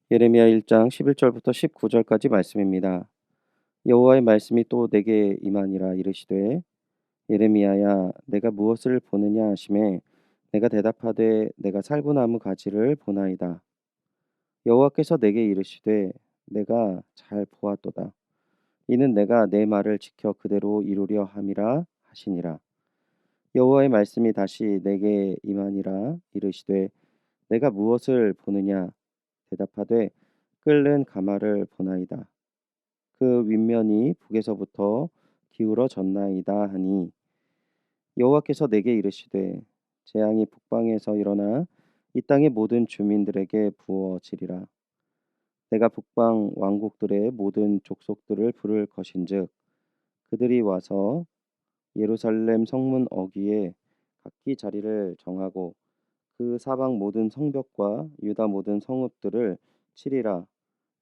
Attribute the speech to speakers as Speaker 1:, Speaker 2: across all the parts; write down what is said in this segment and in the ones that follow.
Speaker 1: 예레미야 1장 11절부터 19절까지 말씀입니다. 여호와의 말씀이 또 내게 임하니라 이르시되 예레미야야 내가 무엇을 보느냐 하시매 내가 대답하되 내가 살구나무 가지를 보나이다. 여호와께서 내게 이르시되 내가 잘 보았도다. 이는 내가 내 말을 지켜 그대로 이루려 함이라 하시니라. 여호와의 말씀이 다시 내게 임하니라 이르시되 내가 무엇을 보느냐 대답하되 끓는 가마를 보나이다. 그 윗면이 북에서부터 기울어졌나이다 하니 여호와께서 내게 이르시되 재앙이 북방에서 일어나 이 땅의 모든 주민들에게 부어지리라. 내가 북방 왕국들의 모든 족속들을 부를 것인즉 그들이 와서 예루살렘 성문 어귀에 각기 자리를 정하고 그 사방 모든 성벽과 유다 모든 성읍들을 치리라.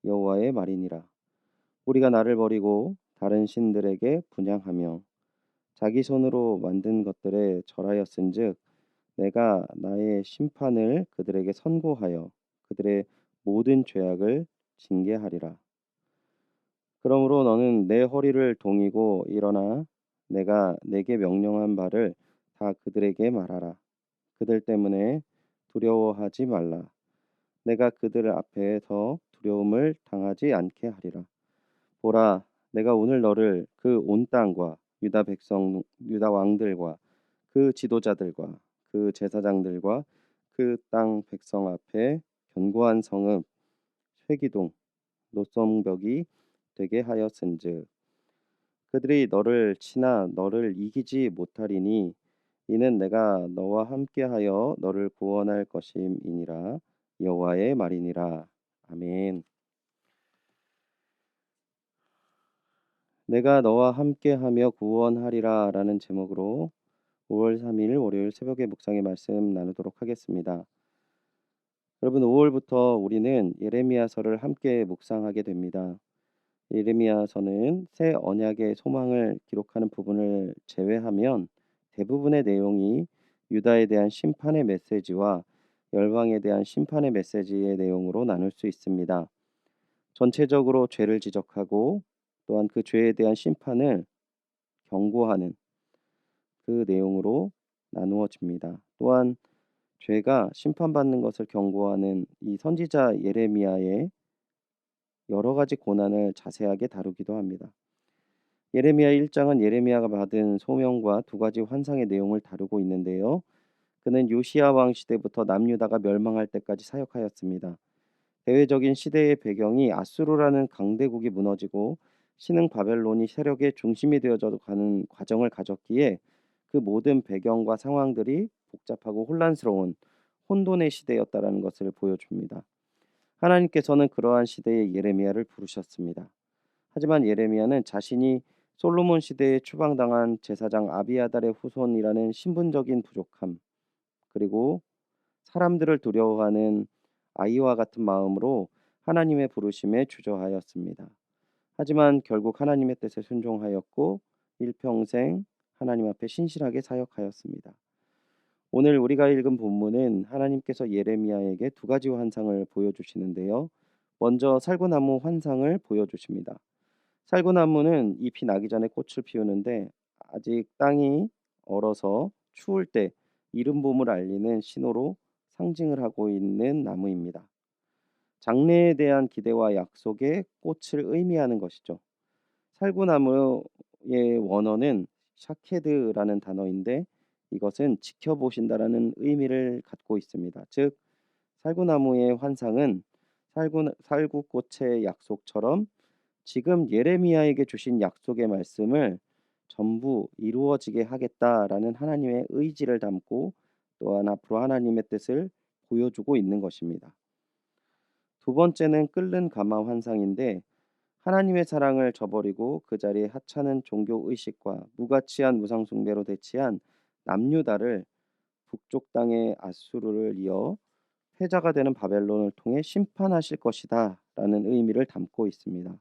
Speaker 1: 여호와의 말이니라. 우리가 나를 버리고 다른 신들에게 분향하며 자기 손으로 만든 것들에 절하였은즉 내가 나의 심판을 그들에게 선고하여 그들의 모든 죄악을 징계하리라. 그러므로 너는 내 허리를 동이고 일어나 내가 내게 명령한 바를 다 그들에게 말하라. 그들 때문에 두려워하지 말라. 내가 그들 앞에 더 두려움을 당하지 않게 하리라. 보라, 내가 오늘 너를 그 온 땅과 유다 백성, 유다 왕들과 그 지도자들과 그 제사장들과 그 땅 백성 앞에 견고한 성읍 쇠기둥 노성벽이 되게 하였은즉 그들이 너를 치나 너를 이기지 못하리니 이는 내가 너와 함께하여 너를 구원할 것임이니라. 여호와의 말이니라. 아멘. 내가 너와 함께하며 구원하리라 라는 제목으로 5월 3일 월요일 새벽에 묵상의 말씀 나누도록 하겠습니다. 여러분 5월부터 우리는 예레미야서를 함께 묵상하게 됩니다. 예레미야서는 새 언약의 소망을 기록하는 부분을 제외하면 대부분의 내용이 유다에 대한 심판의 메시지와 열방에 대한 심판의 메시지의 내용으로 나눌 수 있습니다. 전체적으로 죄를 지적하고 또한 그 죄에 대한 심판을 경고하는 그 내용으로 나누어집니다. 또한 죄가 심판받는 것을 경고하는 이 선지자 예레미야의 여러 가지 고난을 자세하게 다루기도 합니다. 예레미야 1장은 예레미야가 받은 소명과 두 가지 환상의 내용을 다루고 있는데요. 그는 요시야 왕 시대부터 남유다가 멸망할 때까지 사역하였습니다. 대외적인 시대의 배경이 아수르라는 강대국이 무너지고 신흥 바벨론이 세력의 중심이 되어져 가는 과정을 가졌기에 그 모든 배경과 상황들이 복잡하고 혼란스러운 혼돈의 시대였다라는 것을 보여줍니다. 하나님께서는 그러한 시대에 예레미야를 부르셨습니다. 하지만 예레미야는 자신이 솔로몬 시대에 추방당한 제사장 아비아달의 후손이라는 신분적인 부족함, 그리고 사람들을 두려워하는 아이와 같은 마음으로 하나님의 부르심에 주저하였습니다. 하지만 결국 하나님의 뜻에 순종하였고 일평생 하나님 앞에 신실하게 사역하였습니다. 오늘 우리가 읽은 본문은 하나님께서 예레미야에게 두 가지 환상을 보여주시는데요. 먼저 살구나무 환상을 보여주십니다. 살구나무는 잎이 나기 전에 꽃을 피우는데 아직 땅이 얼어서 추울 때 이른 봄을 알리는 신호로 상징을 하고 있는 나무입니다. 장래에 대한 기대와 약속의 꽃을 의미하는 것이죠. 살구나무의 원어는 샤케드라는 단어인데 이것은 지켜보신다라는 의미를 갖고 있습니다. 즉 살구나무의 환상은 살구꽃의 약속처럼 지금 예레미야에게 주신 약속의 말씀을 전부 이루어지게 하겠다라는 하나님의 의지를 담고 또한 앞으로 하나님의 뜻을 보여주고 있는 것입니다. 두 번째는 끓는 가마 환상인데 하나님의 사랑을 저버리고 그 자리에 하찮은 종교 의식과 무가치한 우상 숭배로 대치한 남유다를 북쪽 땅의 아수르를 이어 패자가 되는 바벨론을 통해 심판하실 것이다라는 의미를 담고 있습니다.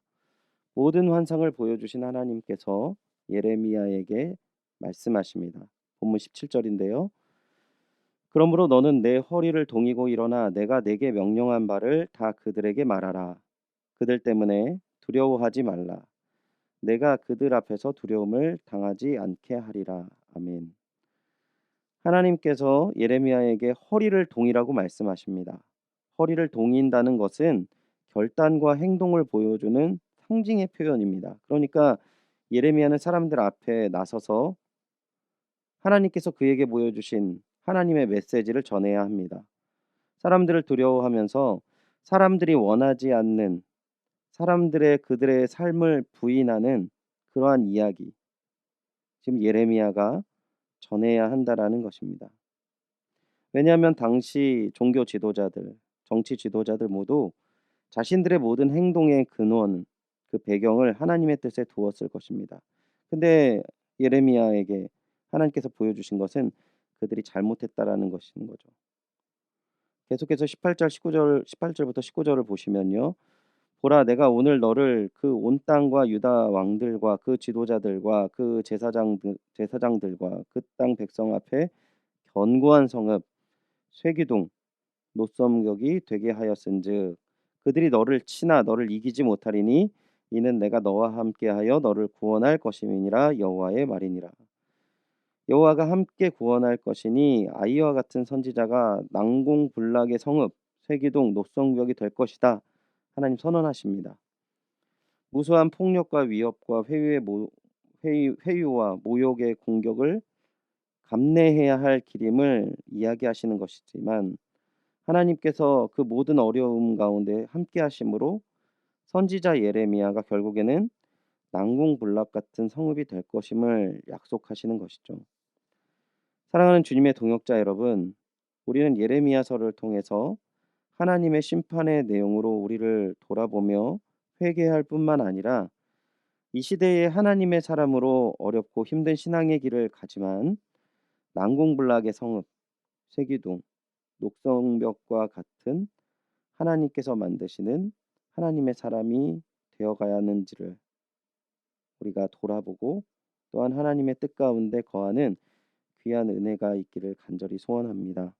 Speaker 1: 모든 환상을 보여주신 하나님께서 예레미야에게 말씀하십니다. 본문 17절인데요. 그러므로 너는 내 허리를 동이고 일어나 내가 내게 명령한 바를 다 그들에게 말하라. 그들 때문에 두려워하지 말라. 내가 그들 앞에서 두려움을 당하지 않게 하리라. 아멘. 하나님께서 예레미야에게 허리를 동이라고 말씀하십니다. 허리를 동인다는 것은 결단과 행동을 보여주는 상징의 표현입니다. 그러니까 예레미야는 사람들 앞에 나서서 하나님께서 그에게 보여주신 하나님의 메시지를 전해야 합니다. 사람들을 두려워하면서 사람들이 원하지 않는 사람들의 그들의 삶을 부인하는 그러한 이야기, 지금 예레미야가 전해야 한다라는 것입니다. 왜냐하면 당시 종교 지도자들, 정치 지도자들 모두 자신들의 모든 행동의 근원, 그 배경을 하나님의 뜻에 두었을 것입니다. 근데 예레미야에게 하나님께서 보여주신 것은 그들이 잘못했다라는 것인 거죠. 계속해서 18절 19절 18절부터 19절을 보시면요. 보라 내가 오늘 너를 그 온 땅과 유다 왕들과 그 지도자들과 그 제사장들과 그 땅 백성 앞에 견고한 성읍 쇠기둥 노섬벽이 되게 하였은즉 그들이 너를 치나 너를 이기지 못하리니 이는 내가 너와 함께하여 너를 구원할 것임이니라 여호와의 말이니라. 여호와가 함께 구원할 것이니 아이와 같은 선지자가 난공불락의 성읍 쇠기둥 노성벽이 될 것이다. 하나님 선언하십니다. 무수한 폭력과 위협과 회유와 모욕의 공격을 감내해야 할 기림을 이야기하시는 것이지만 하나님께서 그 모든 어려움 가운데 함께 하심으로 선지자 예레미야가 결국에는 난공불락 같은 성읍이 될 것임을 약속하시는 것이죠. 사랑하는 주님의 동역자 여러분, 우리는 예레미야서를 통해서 하나님의 심판의 내용으로 우리를 돌아보며 회개할 뿐만 아니라 이 시대의 하나님의 사람으로 어렵고 힘든 신앙의 길을 가지만 난공불락의 성읍, 쇠기둥, 녹성벽과 같은 하나님께서 만드시는 하나님의 사람이 되어가야 하는지를 우리가 돌아보고 또한 하나님의 뜻 가운데 거하는 귀한 은혜가 있기를 간절히 소원합니다.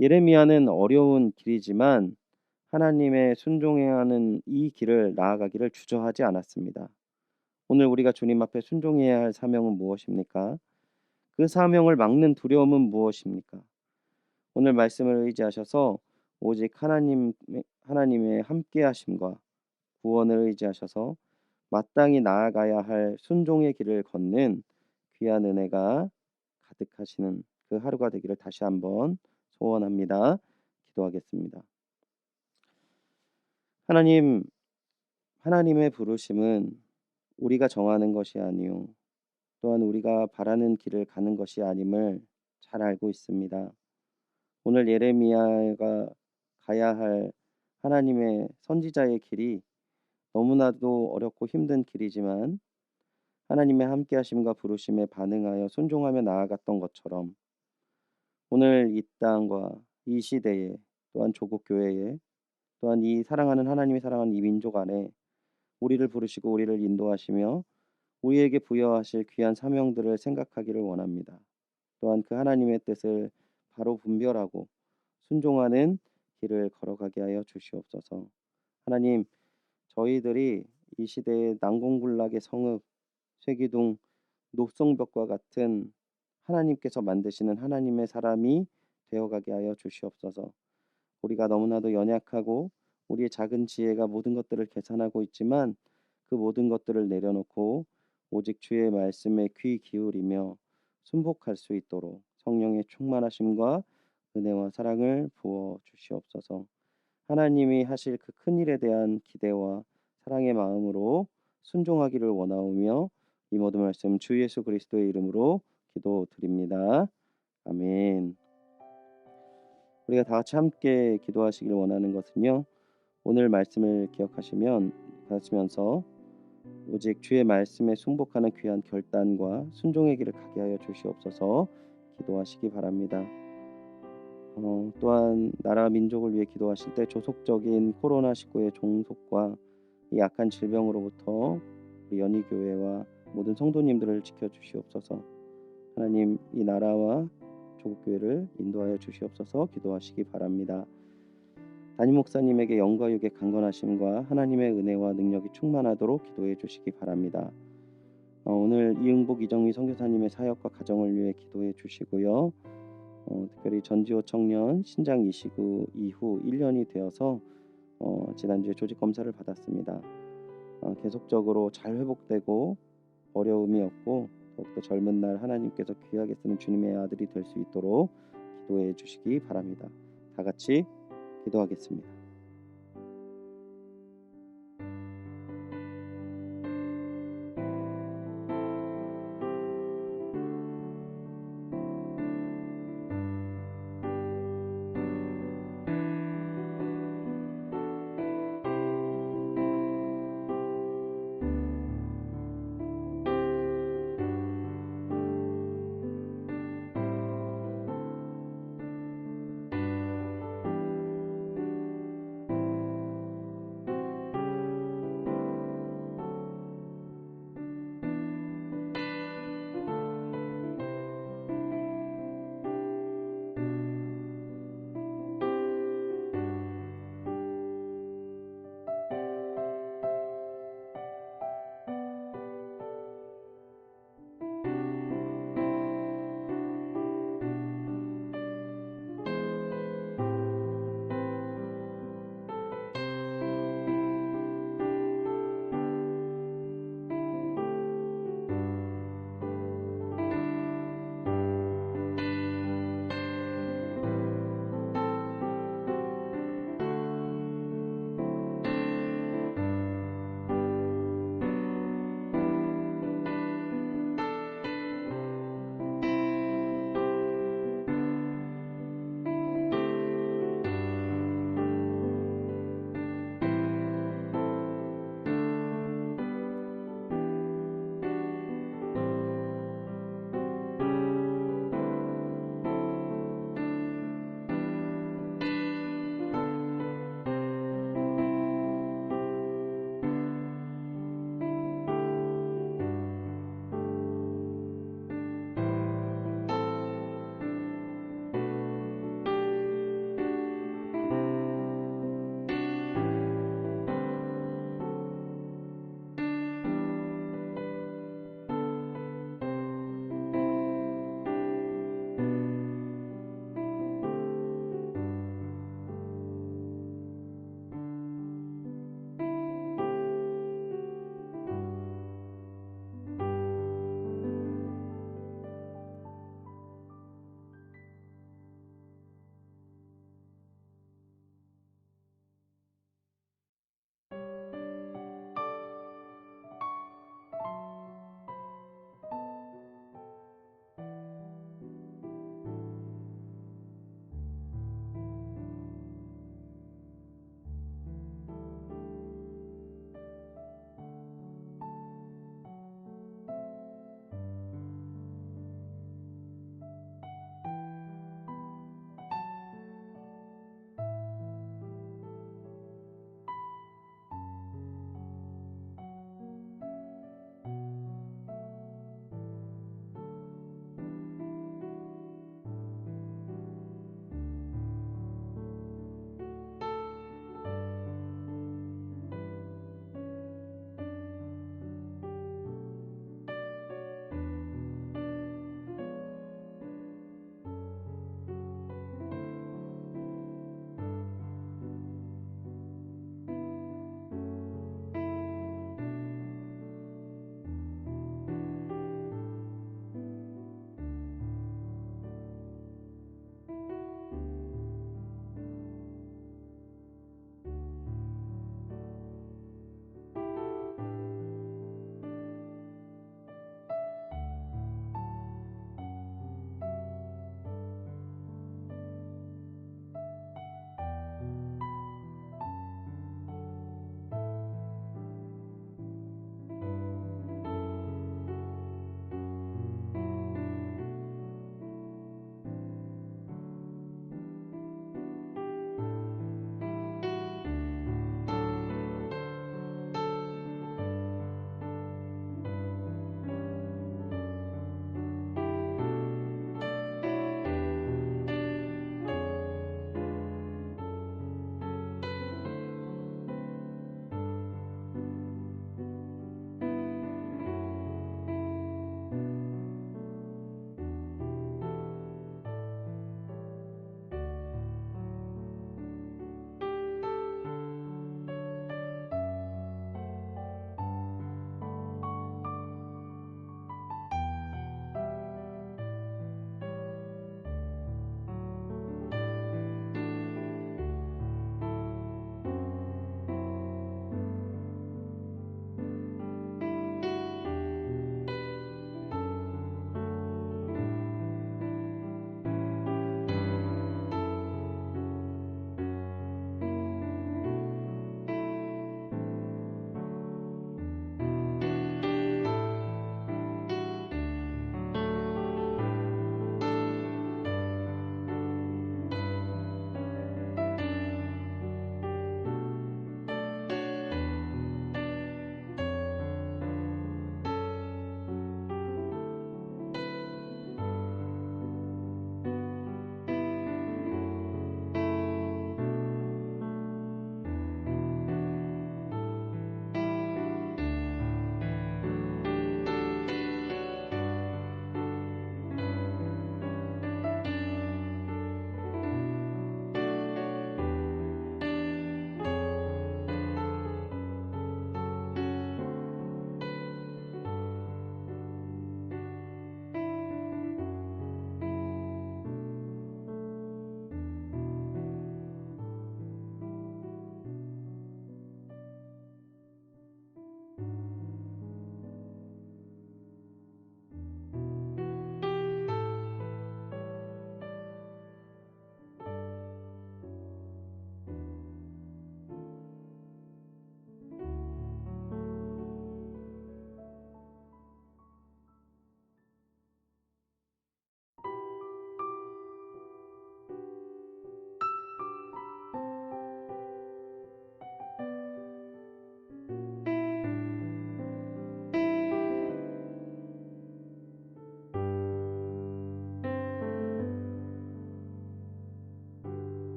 Speaker 1: 예레미야는 어려운 길이지만 하나님의 순종해야 하는 이 길을 나아가기를 주저하지 않았습니다. 오늘 우리가 주님 앞에 순종해야 할 사명은 무엇입니까? 그 사명을 막는 두려움은 무엇입니까? 오늘 말씀을 의지하셔서 오직 하나님의 함께하심과 구원을 의지하셔서 마땅히 나아가야 할 순종의 길을 걷는 귀한 은혜가 가득하시는 그 하루가 되기를 다시 한번 소원합니다. 기도하겠습니다. 하나님, 하나님의 부르심은 우리가 정하는 것이 아니요 또한 우리가 바라는 길을 가는 것이 아님을 잘 알고 있습니다. 오늘 예레미야가 가야 할 하나님의 선지자의 길이 너무나도 어렵고 힘든 길이지만 하나님의 함께하심과 부르심에 반응하여 순종하며 나아갔던 것처럼 오늘 이 땅과 이 시대에 또한 조국 교회에 또한 이 사랑하는 하나님이 사랑하는 이 민족 안에 우리를 부르시고 우리를 인도하시며 우리에게 부여하실 귀한 사명들을 생각하기를 원합니다. 또한 그 하나님의 뜻을 바로 분별하고 순종하는 길을 걸어가게 하여 주시옵소서. 하나님, 저희들이 이 시대의 난공불락의 성읍, 쇠기둥, 녹성벽과 같은 하나님께서 만드시는 하나님의 사람이 되어가게 하여 주시옵소서. 우리가 너무나도 연약하고 우리의 작은 지혜가 모든 것들을 계산하고 있지만 그 모든 것들을 내려놓고 오직 주의 말씀에 귀 기울이며 순복할 수 있도록 성령의 충만하심과 은혜와 사랑을 부어 주시옵소서. 하나님이 하실 그 큰 일에 대한 기대와 사랑의 마음으로 순종하기를 원하오며 이 모든 말씀 주 예수 그리스도의 이름으로 기도드립니다. 아멘. 우리가 다 같이 함께 기도하시길 원하는 것은요. 오늘 말씀을 기억하시면서 오직 주의 말씀에 순복하는 귀한 결단과 순종의 길을 가게 하여 주시옵소서 기도하시기 바랍니다. 또한 나라 민족을 위해 기도하실 때 조속적인 코로나19의 종속과 이 약한 질병으로부터 우리 연희교회와 모든 성도님들을 지켜주시옵소서. 하나님 이 나라와 조국교회를 인도하여 주시옵소서 기도하시기 바랍니다. 담임 목사님에게 영과 육의 강건하심과 하나님의 은혜와 능력이 충만하도록 기도해 주시기 바랍니다. 오늘 이응복 이정미 선교사님의 사역과 가정을 위해 기도해 주시고요. 특별히 전지호 청년 신장 이시구 이후 1년이 되어서 지난주에 조직 검사를 받았습니다. 계속적으로 잘 회복되고 어려움이 없고 더욱더 젊은 날 하나님께서 귀하게 쓰는 주님의 아들이 될 수 있도록 기도해 주시기 바랍니다. 다 같이 기도하겠습니다.